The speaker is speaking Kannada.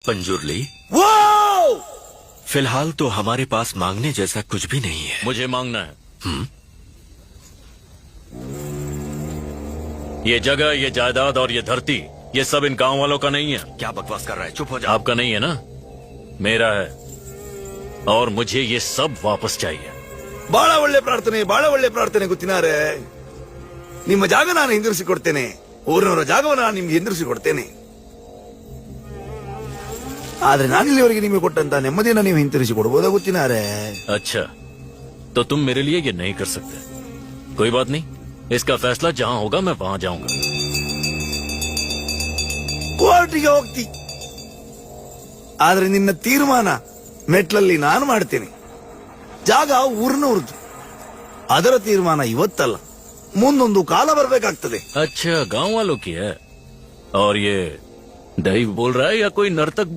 मंजूर ली। वो फिलहाल तो हमारे पास मांगने जैसा कुछ भी नहीं है। मुझे मांगना है। ये जगह, ये जायदाद और ये धरती, ये सब इन गांव वालों का नहीं है। क्या बकवास कर रहा है? चुप हो जा। आपका नहीं है ना? मेरा है, और मुझे ये सब वापस चाहिए। ಬಹಳ ಒಳ್ಳೆ ಪ್ರಾರ್ಥನೆ ಗೊತ್ತಿನಾರೆ. ನಿಮ್ಮ ಜಾಗ ನಾನು ಹಿಂದಿರಿಸಿ ಕೊಡ್ತೇನೆ. ಊರಿನವರ ಜಾಗವನ್ನು ನಾನು ನಿಮ್ಗೆ ಹಿಂದಿರಿಸಿ ಕೊಡ್ತೇನೆ. ಆದ್ರೆ ನಾನಿಲ್ಲಿವರೆಗೆ ನಿಮಗೆ ಕೊಟ್ಟಂತ ನೆಮ್ಮದಿಯನ್ನು ನೀವು ಹಿಂತಿರಿಸಿ ಕೊಡಬಹುದಾ ಗೊತ್ತಿನಾರೆ? अच्छा, तो तुम मेरे लिए ये नहीं कर सकते। कोई बात नहीं, इसका फैसला जहां होगा मैं वहां जाऊंगा। ಕೋರ್ಟಿಗೆ ಹೋಗ್ತಿ, ಆದ್ರೆ ನಿನ್ನ ತೀರ್ಮಾನ ಮೆಟ್ಲಲ್ಲಿ ನಾನು ಮಾಡ್ತೇನೆ. ಜಾಗ ಊರಿನವ್ರದ್ದು, ಅದರ ತೀರ್ಮಾನ ಇವತ್ತಲ್ಲ, ಮುಂದೊಂದು ಕಾಲ ಬರ್ಬೇಕಾಗ್ತದೆ. अच्छा, गांव वालों की है। और ये दही बोल रहा है या कोई नर्तक